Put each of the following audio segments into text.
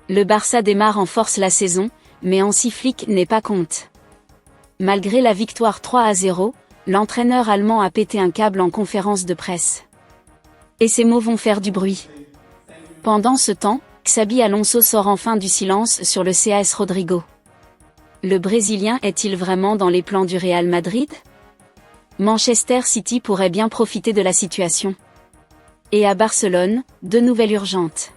Le Barça démarre en force la saison, mais Hansi Flick n'est pas compte. Malgré la victoire 3-0, l'entraîneur allemand a pété un câble en conférence de presse. Et ces mots vont faire du bruit. Pendant ce temps, Xabi Alonso sort enfin du silence sur le CAS Rodrigo. Le Brésilien est-il vraiment dans les plans du Real Madrid? Manchester City pourrait bien profiter de la situation. Et à Barcelone, deux nouvelles urgentes.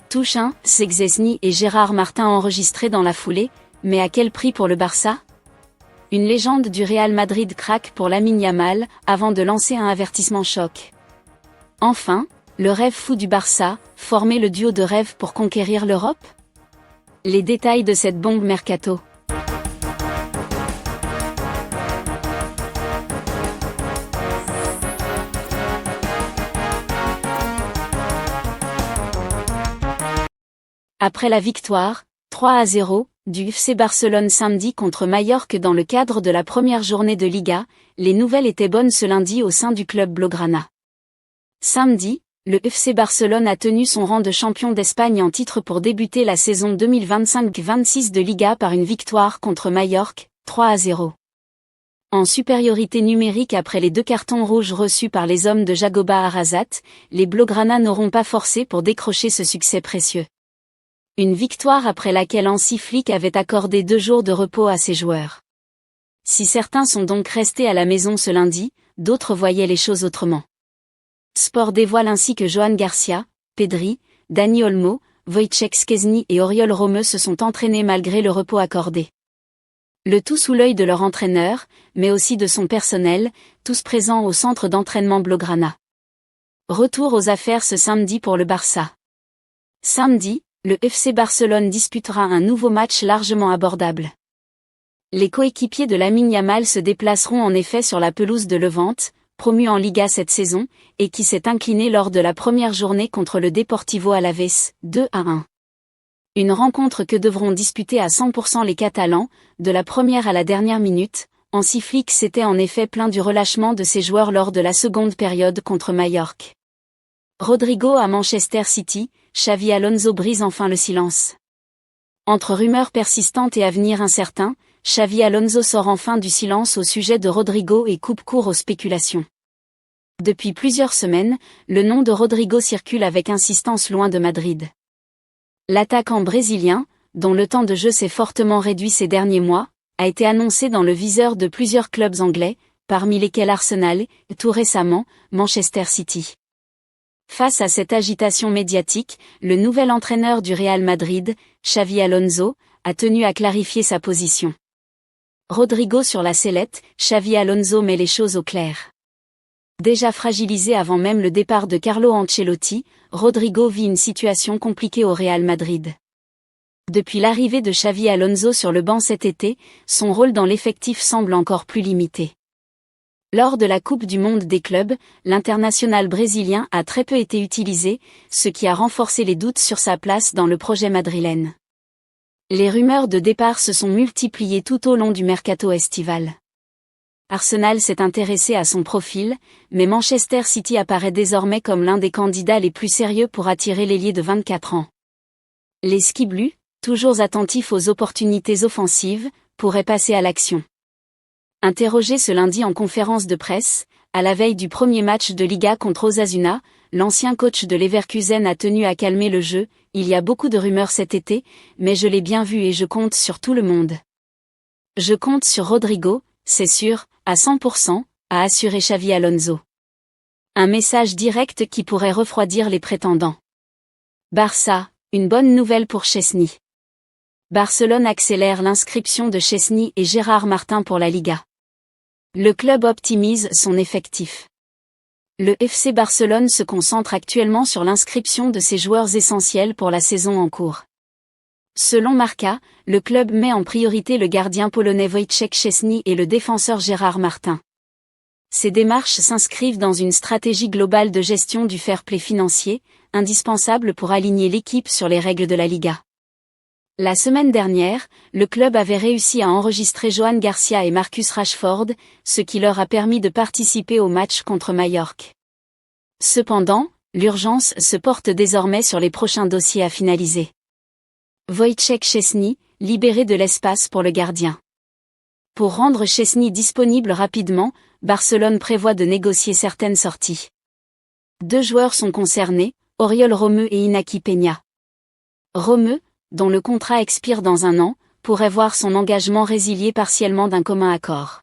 Touche 1, Szczęsny et Gérard Martin enregistrés dans la foulée, mais à quel prix pour le Barça? Une légende du Real Madrid craque pour Lamine Yamal, avant de lancer un avertissement choc. Enfin, le rêve fou du Barça, former le duo de rêve pour conquérir l'Europe? Les détails de cette bombe mercato. Après la victoire, 3-0, du FC Barcelone samedi contre Majorque dans le cadre de la première journée de Liga, les nouvelles étaient bonnes ce lundi au sein du club blaugrana. Samedi, le FC Barcelone a tenu son rang de champion d'Espagne en titre pour débuter la saison 2025-26 de Liga par une victoire contre Majorque, 3-0. En supériorité numérique après les 2 cartons rouges reçus par les hommes de Jagoba Arrasate, les blaugrana n'auront pas forcé pour décrocher ce succès précieux. Une victoire après laquelle Hansi Flick avait accordé 2 jours de repos à ses joueurs. Si certains sont donc restés à la maison ce lundi, d'autres voyaient les choses autrement. Sport dévoile ainsi que Johan Garcia, Pedri, Dani Olmo, Wojciech Szczęsny et Oriol Romeu se sont entraînés malgré le repos accordé. Le tout sous l'œil de leur entraîneur, mais aussi de son personnel, tous présents au centre d'entraînement blaugrana. Retour aux affaires ce samedi pour le Barça. Samedi, le FC Barcelone disputera un nouveau match largement abordable. Les coéquipiers de Lamine Yamal se déplaceront en effet sur la pelouse de Levante, promu en Liga cette saison, et qui s'est incliné lors de la première journée contre le Deportivo Alavés, 2-1. Une rencontre que devront disputer à 100% les Catalans, de la première à la dernière minute. Hansi Flick s'était en effet plaint du relâchement de ses joueurs lors de la seconde période contre Majorque. Rodrigo à Manchester City, Xavi Alonso brise enfin le silence. Entre rumeurs persistantes et avenir incertain, Xavi Alonso sort enfin du silence au sujet de Rodrigo et coupe court aux spéculations. Depuis plusieurs semaines, le nom de Rodrigo circule avec insistance loin de Madrid. L'attaquant brésilien, dont le temps de jeu s'est fortement réduit ces derniers mois, a été annoncé dans le viseur de plusieurs clubs anglais, parmi lesquels Arsenal et, tout récemment, Manchester City. Face à cette agitation médiatique, le nouvel entraîneur du Real Madrid, Xavi Alonso, a tenu à clarifier sa position. Rodrigo sur la sellette, Xavi Alonso met les choses au clair. Déjà fragilisé avant même le départ de Carlo Ancelotti, Rodrigo vit une situation compliquée au Real Madrid. Depuis l'arrivée de Xavi Alonso sur le banc cet été, son rôle dans l'effectif semble encore plus limité. Lors de la Coupe du Monde des clubs, l'international brésilien a très peu été utilisé, ce qui a renforcé les doutes sur sa place dans le projet madrilène. Les rumeurs de départ se sont multipliées tout au long du mercato estival. Arsenal s'est intéressé à son profil, mais Manchester City apparaît désormais comme l'un des candidats les plus sérieux pour attirer l'ailier de 24 ans. Les Ski Blues, toujours attentifs aux opportunités offensives, pourraient passer à l'action. Interrogé ce lundi en conférence de presse, à la veille du premier match de Liga contre Osasuna, l'ancien coach de Leverkusen a tenu à calmer le jeu. Il y a beaucoup de rumeurs cet été, mais je l'ai bien vu et je compte sur tout le monde. Je compte sur Rodrigo, c'est sûr, à 100%, a assuré Xavi Alonso. Un message direct qui pourrait refroidir les prétendants. Barça, une bonne nouvelle pour Szczęsny. Barcelone accélère l'inscription de Szczęsny et Gérard Martin pour la Liga. Le club optimise son effectif. Le FC Barcelone se concentre actuellement sur l'inscription de ses joueurs essentiels pour la saison en cours. Selon Marca, le club met en priorité le gardien polonais Wojciech Szczęsny et le défenseur Gérard Martin. Ces démarches s'inscrivent dans une stratégie globale de gestion du fair play financier, indispensable pour aligner l'équipe sur les règles de la Liga. La semaine dernière, le club avait réussi à enregistrer Johan Garcia et Marcus Rashford, ce qui leur a permis de participer au match contre Majorque. Cependant, l'urgence se porte désormais sur les prochains dossiers à finaliser. Wojciech Szczesny, libéré de l'espace pour le gardien. Pour rendre Szczesny disponible rapidement, Barcelone prévoit de négocier certaines sorties. 2 joueurs sont concernés, Oriol Romeu et Inaki Peña. Romeu, dont le contrat expire dans 1 an, pourrait voir son engagement résilié partiellement d'un commun accord.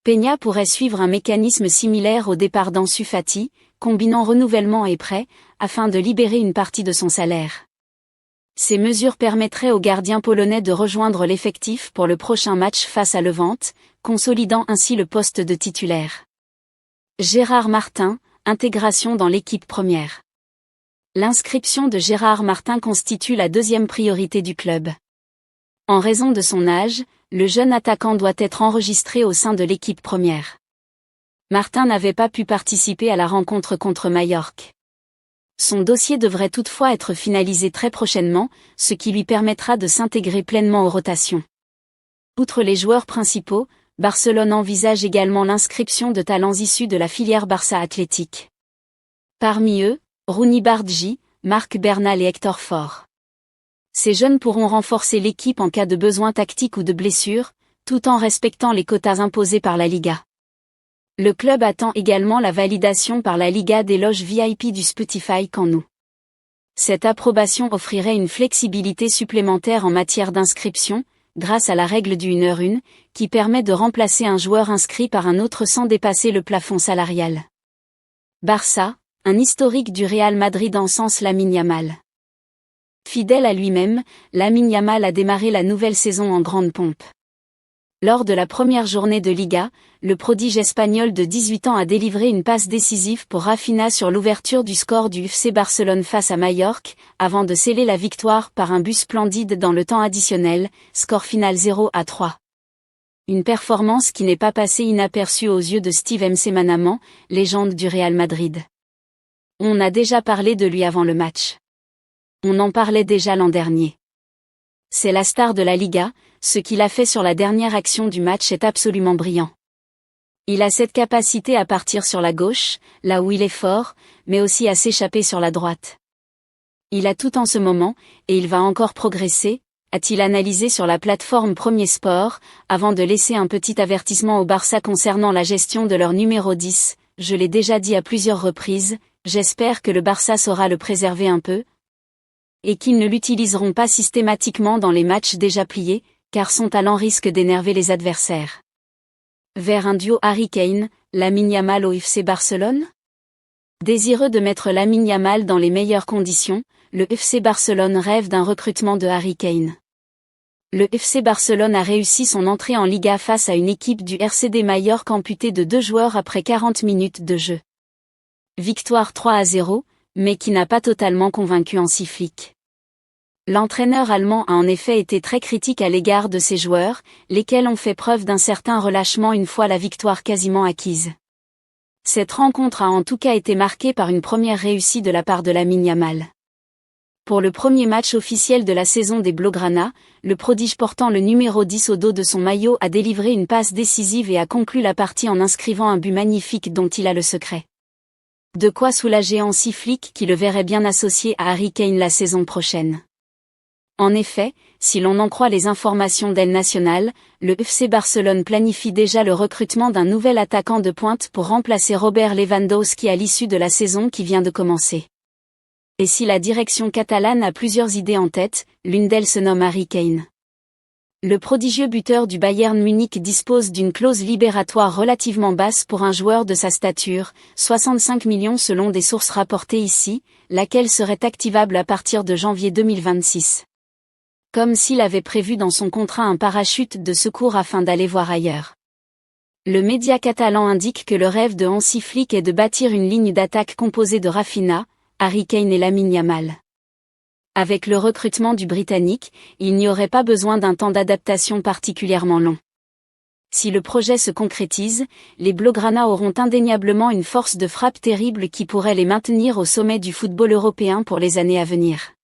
Peña pourrait suivre un mécanisme similaire au départ d'Ansu Fati, combinant renouvellement et prêt, afin de libérer une partie de son salaire. Ces mesures permettraient au gardien polonais de rejoindre l'effectif pour le prochain match face à Levante, consolidant ainsi le poste de titulaire. Gérard Martin, intégration dans l'équipe première. L'inscription de Gérard Martin constitue la 2e priorité du club. En raison de son âge, le jeune attaquant doit être enregistré au sein de l'équipe première. Martin n'avait pas pu participer à la rencontre contre Majorque. Son dossier devrait toutefois être finalisé très prochainement, ce qui lui permettra de s'intégrer pleinement aux rotations. Outre les joueurs principaux, Barcelone envisage également l'inscription de talents issus de la filière Barça Athletic. Parmi eux, Rooney Bardghji, Marc Bernal et Hector Ford. Ces jeunes pourront renforcer l'équipe en cas de besoin tactique ou de blessure, tout en respectant les quotas imposés par la Liga. Le club attend également la validation par la Liga des loges VIP du Spotify Camp Nou. Cette approbation offrirait une flexibilité supplémentaire en matière d'inscription, grâce à la règle du 1h1, qui permet de remplacer un joueur inscrit par un autre sans dépasser le plafond salarial. Barça, un historique du Real Madrid encense Lamine Yamal. Fidèle à lui-même, Lamine Yamal a démarré la nouvelle saison en grande pompe. Lors de la première journée de Liga, le prodige espagnol de 18 ans a délivré une passe décisive pour Rafinha sur l'ouverture du score du FC Barcelone face à Majorque, avant de sceller la victoire par un but splendide dans le temps additionnel, score final 0-3. Une performance qui n'est pas passée inaperçue aux yeux de Steve Manaman, légende du Real Madrid. On a déjà parlé de lui avant le match. On en parlait déjà l'an dernier. C'est la star de la Liga, ce qu'il a fait sur la dernière action du match est absolument brillant. Il a cette capacité à partir sur la gauche, là où il est fort, mais aussi à s'échapper sur la droite. Il a tout en ce moment, et il va encore progresser, a-t-il analysé sur la plateforme Premier Sport, avant de laisser un petit avertissement au Barça concernant la gestion de leur numéro 10, je l'ai déjà dit à plusieurs reprises, j'espère que le Barça saura le préserver un peu, et qu'ils ne l'utiliseront pas systématiquement dans les matchs déjà pliés, car son talent risque d'énerver les adversaires. Vers un duo Harry Kane, Lamine Yamal au FC Barcelone ? Désireux de mettre Lamine Yamal dans les meilleures conditions, le FC Barcelone rêve d'un recrutement de Harry Kane. Le FC Barcelone a réussi son entrée en Liga face à une équipe du RCD Majorque amputée de 2 joueurs après 40 minutes de jeu. Victoire 3-0, mais qui n'a pas totalement convaincu Hansi Flick. L'entraîneur allemand a en effet été très critique à l'égard de ses joueurs, lesquels ont fait preuve d'un certain relâchement une fois la victoire quasiment acquise. Cette rencontre a en tout cas été marquée par une première réussite de la part de Lamine Yamal. Pour le premier match officiel de la saison des Blaugrana, le prodige portant le numéro 10 au dos de son maillot a délivré une passe décisive et a conclu la partie en inscrivant un but magnifique dont il a le secret. De quoi soulager Hansi Flick qui le verrait bien associé à Harry Kane la saison prochaine. En effet, si l'on en croit les informations d'El Nacional, le FC Barcelone planifie déjà le recrutement d'un nouvel attaquant de pointe pour remplacer Robert Lewandowski à l'issue de la saison qui vient de commencer. Et si la direction catalane a plusieurs idées en tête, l'une d'elles se nomme Harry Kane. Le prodigieux buteur du Bayern Munich dispose d'une clause libératoire relativement basse pour un joueur de sa stature, 65 millions selon des sources rapportées ici, laquelle serait activable à partir de janvier 2026. Comme s'il avait prévu dans son contrat un parachute de secours afin d'aller voir ailleurs. Le média catalan indique que le rêve de Hansi Flick est de bâtir une ligne d'attaque composée de Rafinha, Harry Kane et Lamine Yamal. Avec le recrutement du Britannique, il n'y aurait pas besoin d'un temps d'adaptation particulièrement long. Si le projet se concrétise, les Blaugrana auront indéniablement une force de frappe terrible qui pourrait les maintenir au sommet du football européen pour les années à venir.